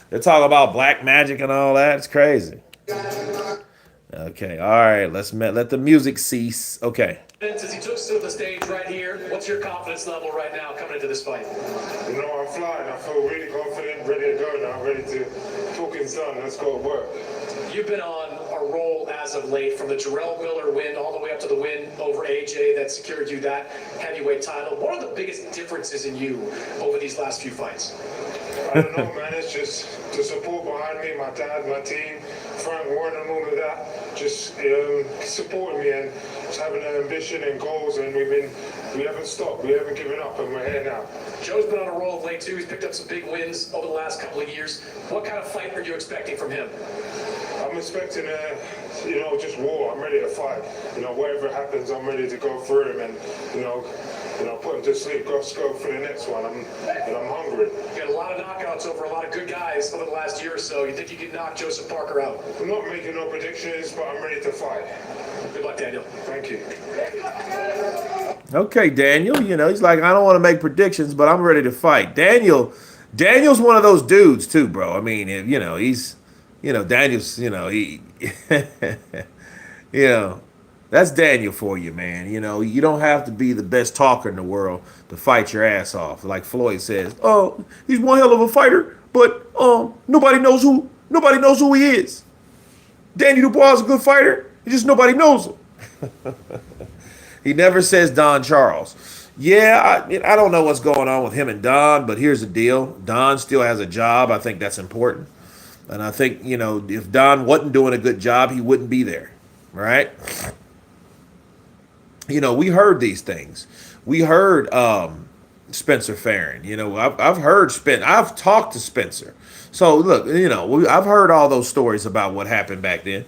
they're talking about black magic and all that, it's crazy. Okay, all right, let the music cease. Okay. As he took to the stage right here, what's your confidence level right now coming into this fight? I'm flying. I feel really confident, ready to go now, ready to talking's done. Let's go to work. You've been on a roll as of late, from the Jarrell Miller win all the way up to the win over AJ that secured you that heavyweight title. What are the biggest differences in you over these last few fights? I don't know, man. It's just the support behind me, my dad, my team, Frank Warren and all of that, just supporting me and just having an ambition and goals, and we haven't stopped, we haven't given up, and we're here now. Joe's been on a roll of late too. He's picked up some big wins over the last couple of years. What kind of fight are you expecting from him? I'm expecting just war. I'm ready to fight. Whatever happens, I'm ready to go through him and, put him to sleep. Go for the next one. I'm hungry. You got a lot of knockouts over a lot of good guys over the last year or so. You think you can knock Joseph Parker out? I'm not making no predictions, but I'm ready to fight. Good luck, Daniel. Thank you. Okay, Daniel. He's like, I don't want to make predictions, but I'm ready to fight. Daniel's one of those dudes too, bro. I mean, he's, Daniel's, he, that's Daniel for you, man. You don't have to be the best talker in the world to fight your ass off. Like Floyd says, oh, he's one hell of a fighter, but nobody knows who he is. Daniel Dubois is a good fighter. Just nobody knows him. He never says Don Charles. Yeah, I don't know what's going on with him and Don, but here's the deal. Don still has a job. I think that's important. And I think, if Don wasn't doing a good job, he wouldn't be there. Right? We heard these things. We heard Spencer Farron. I've heard I've talked to Spencer. So look, I've heard all those stories about what happened back then.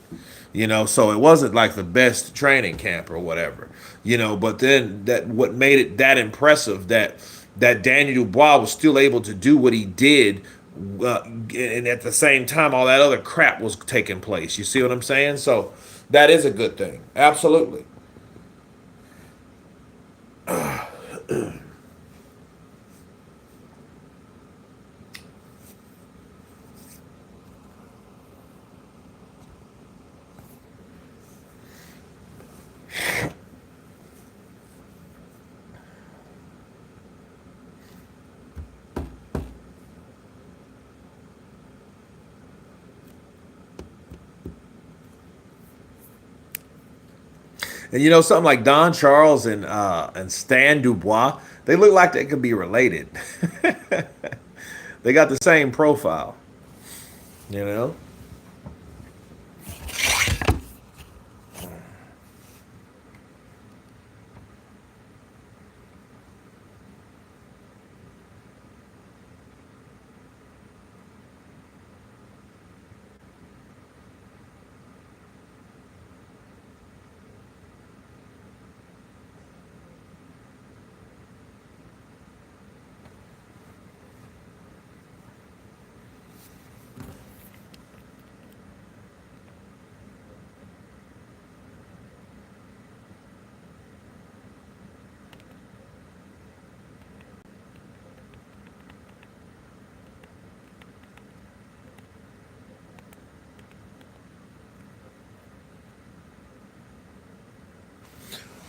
So it wasn't like the best training camp or whatever. But then what made it that impressive that Daniel Dubois was still able to do what he did, and at the same time all that other crap was taking place. You see what I'm saying? So that is a good thing. Absolutely. And something like Don Charles and Stan Dubois, they look like they could be related. They got the same profile.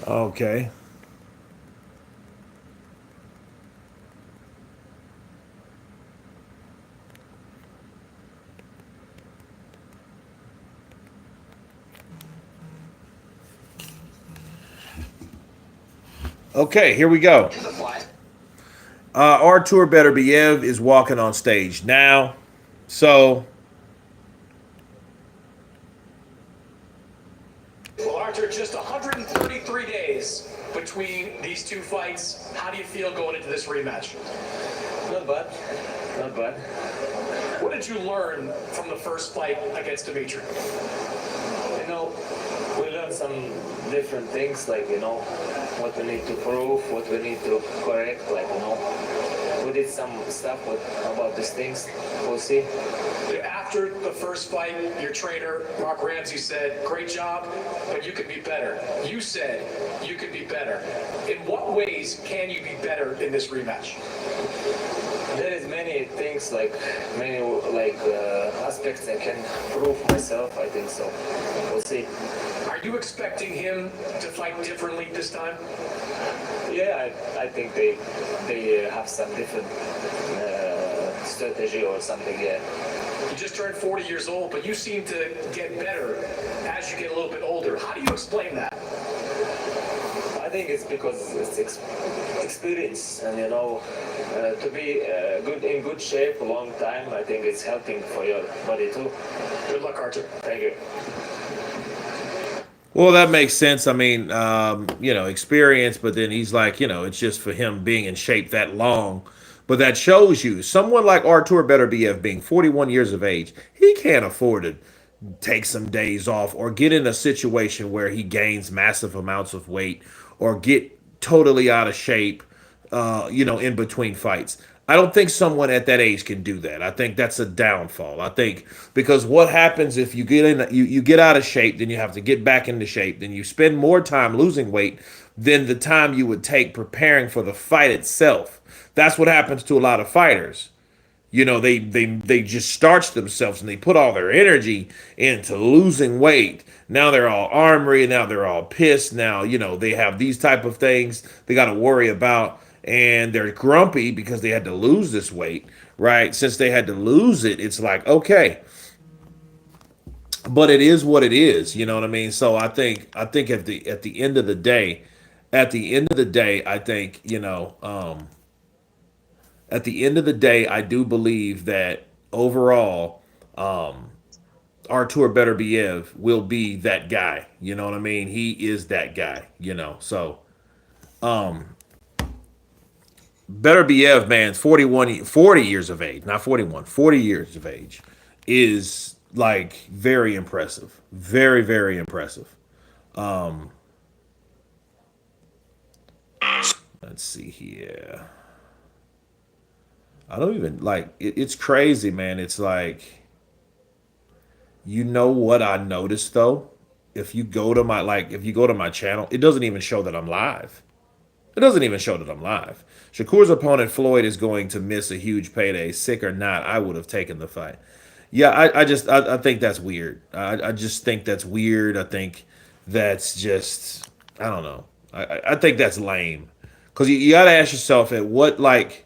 Okay. Okay, here we go. Artur Beterbiev is walking on stage now. So, Well, Arthur, just 133 days between these two fights. How do you feel going into this rematch? Not bad. Not bad. What did you learn from the first fight against Dimitri? You know, we learned some different things, like, you know, what we need to prove, what we need to correct, like, you know. We did some stuff about these things. We'll see. After the first fight, your trainer, Mark Ramsey, said, great job, but you could be better. You said you could be better. In what ways can you be better in this rematch? There is many things, like many aspects I can prove myself, I think so. We'll see. Are you expecting him to fight differently this time? Yeah, I think they have some different strategy or something, yeah. You just turned 40 years old, but you seem to get better as you get a little bit older. How do you explain that? I think it's because it's experience, and you know, to be in good shape a long time, I think it's helping for your body too. Good luck, Arthur. Thank you. well, that makes sense. I mean, you know, experience, but then he's like, you know, it's just for him being in shape that long. But that shows you someone like Artur Beterbiev being 41 years of age, he can't afford to take some days off or get in a situation where he gains massive amounts of weight or get totally out of shape, you know, in between fights. I don't think someone at that age can do that. I think that's a downfall. I think because what happens if you get in, you get out of shape, then you have to get back into shape, then you spend more time losing weight than the time you would take preparing for the fight itself. That's what happens to a lot of fighters. You know, they just starch themselves and they put all their energy into losing weight. Now they're all ornery. Now they're all pissed. Now, you know, they have these type of things they got to worry about, and they're grumpy because they had to lose this weight, right? Since they had to lose it, it's like, okay, but it is what it is. You know what I mean? So I think at the end of the day, I think, you know, at the end of the day, I do believe that overall, Artur Beterbiev will be that guy. You know what I mean? He is that guy, you know. So Beterbiev, man, 40 years of age, not 41, 40 years of age is like very impressive. Very, very impressive. Let's see here. I don't even like it's crazy, man. It's like, you know what I noticed though? If you go to my channel, it doesn't even show that I'm live. It doesn't even show that I'm live. Shakur's opponent Floyd is going to miss a huge payday. Sick or not, I would have taken the fight. Yeah, I think that's weird. I just think that's weird. I think that's just, I don't know. I think that's lame. Cause you got to ask yourself at what, like,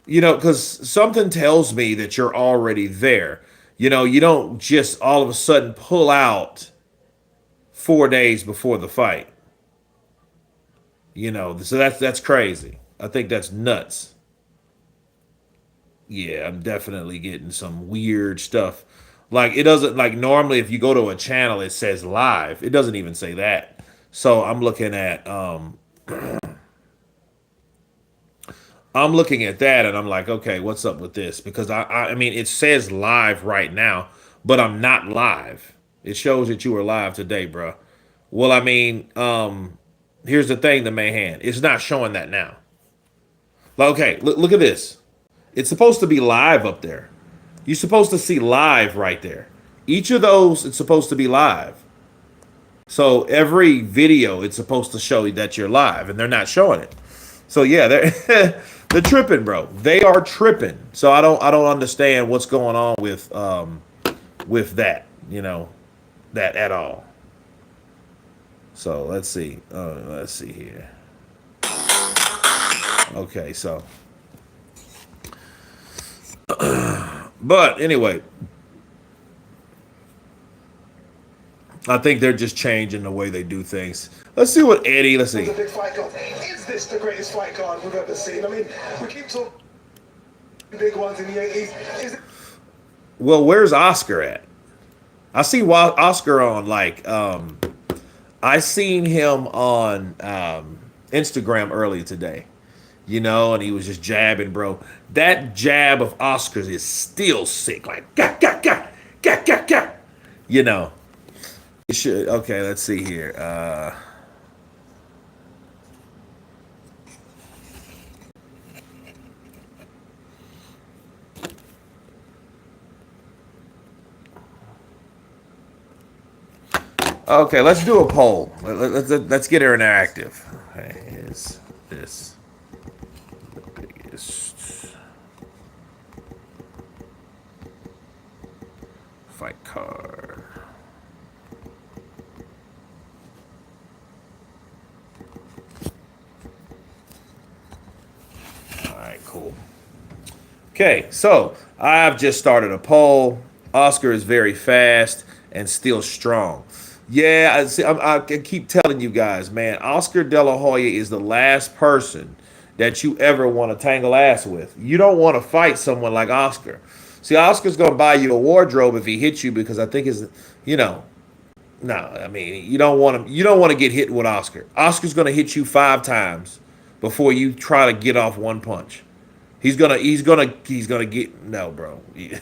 you know, because something tells me that you're already there. You know, you don't just all of a sudden pull out 4 days before the fight. You know, so that's crazy. I think that's nuts. Yeah, I'm definitely getting some weird stuff. Like, it doesn't, like, normally if you go to a channel it says live. It doesn't even say that. So I'm looking at that and I'm like, okay, what's up with this? Because I mean, it says live right now, but I'm not live. It shows that you were live today, bro. Well, I mean, here's the thing, the Mayhan. It's not showing that now. Like, okay, look at this. It's supposed to be live up there. You're supposed to see live right there. Each of those, it's supposed to be live. So every video, it's supposed to show you that you're live, and they're not showing it. So yeah, they're they're tripping, bro. They are tripping. So I don't understand what's going on with that, you know, that at all. So let's see. Let's see here. Okay, so but anyway, I think they're just changing the way they do things. Let's see what Eddie. Let's see. The big fight card. Is this the greatest fight card we've ever seen? I mean, we keep talking big ones in the 80s. Is it? Well, where's Oscar at? I see Oscar on like I seen him on Instagram earlier today. You know, and he was just jabbing, bro. That jab of Oscar's is still sick. Like, gah, gah, gah, gah, gah, gah. You know. It should. Okay, let's see here. Okay, let's do a poll. Let's get her interactive. Okay, is this the biggest fight card? All right, cool. Okay, so I've just started a poll. Oscar is very fast and still strong. Yeah, I keep telling you guys, man, Oscar De La Hoya is the last person that you ever want to tangle ass with. You don't want to fight someone like Oscar. See, Oscar's going to buy you a wardrobe if he hits you because I think no, I mean, you don't want to get hit with Oscar. Oscar's going to hit you 5 times before you try to get off one punch. He's gonna get no, bro. You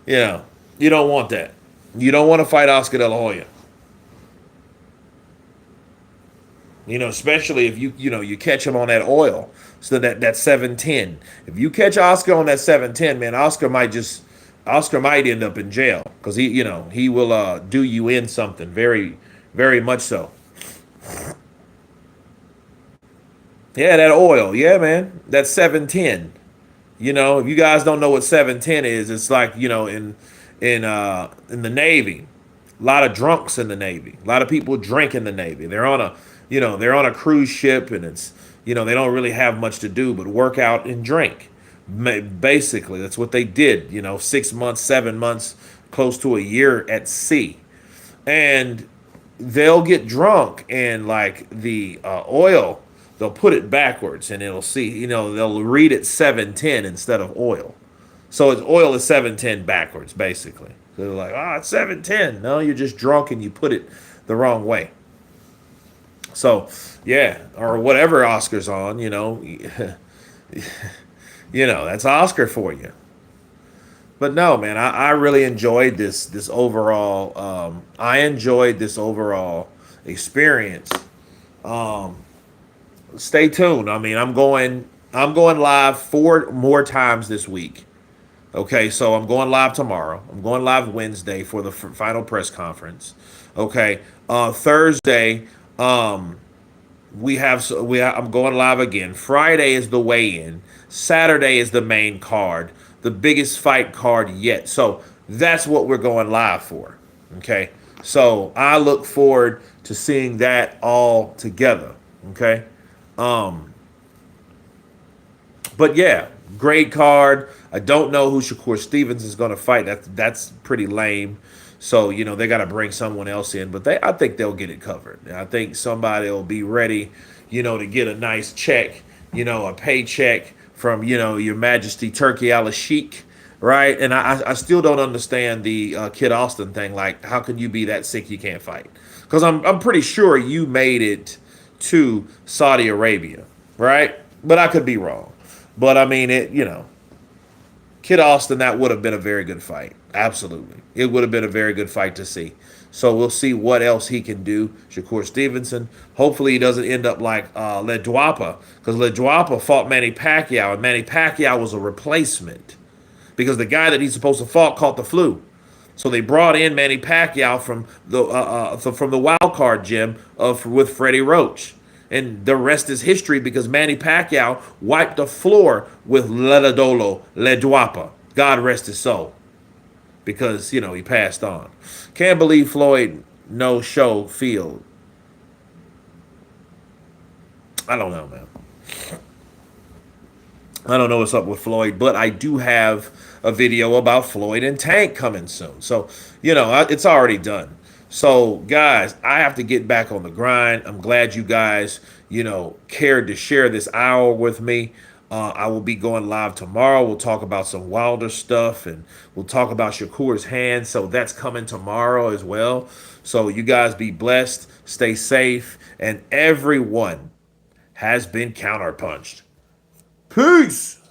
don't want that. You don't want to fight Oscar De La Hoya. Especially if you catch him on that oil. So that 710. If you catch Oscar on that 710, man, Oscar might end up in jail because he will do you in something very, very much so. Yeah, that oil. Yeah, man. That 710. If you guys don't know what 710 is, it's like, in the Navy. A lot of drunks in the Navy. A lot of people drink in the Navy. They're on a cruise ship and it's, they don't really have much to do but work out and drink. Basically, that's what they did, 6 months, 7 months, close to a year at sea. And they'll get drunk and like the oil, they'll put it backwards and they'll read it 710 instead of oil. So it's oil is 710 backwards, basically. So they're like, it's 710. No, you're just drunk and you put it the wrong way. So, yeah, or whatever Oscar's on, that's Oscar for you. But no, man, I really enjoyed this overall. I enjoyed this overall experience. Stay tuned. I mean, I'm going live 4 more times this week. Okay, so I'm going live tomorrow. I'm going live Wednesday for the final press conference. Okay, Thursday, I'm going live again. Friday is the weigh-in. Saturday is the main card, the biggest fight card yet. So that's what we're going live for. Okay, so I look forward to seeing that all together. Okay, but yeah, great card. I don't know who Shakur Stevenson is going to fight. That's pretty lame. So, they got to bring someone else in. But I think they'll get it covered. I think somebody will be ready, to get a nice check, a paycheck from, Your Majesty Turkey Al-Sheikh, right? And I still don't understand the Kid Austin thing. Like, how can you be that sick you can't fight? Because I'm pretty sure you made it to Saudi Arabia, right? But I could be wrong. But, I mean, Kid Austin, that would have been a very good fight. Absolutely. It would have been a very good fight to see. So we'll see what else he can do. Shakur Stevenson. Hopefully he doesn't end up like Leduapa. Because Leduapa fought Manny Pacquiao. And Manny Pacquiao was a replacement. Because the guy that he's supposed to fight caught the flu. So they brought in Manny Pacquiao from the wild card gym with Freddie Roach. And the rest is history because Manny Pacquiao wiped the floor with Leduapa. God rest his soul. Because, he passed on. Can't believe Floyd no-show field. I don't know, man. I don't know what's up with Floyd, but I do have a video about Floyd and Tank coming soon. So, it's already done. So, guys, I have to get back on the grind. I'm glad you guys, cared to share this hour with me. I will be going live tomorrow. We'll talk about some Wilder stuff and we'll talk about Shakur's hand. So that's coming tomorrow as well. So you guys be blessed, stay safe, and everyone has been counterpunched. Peace.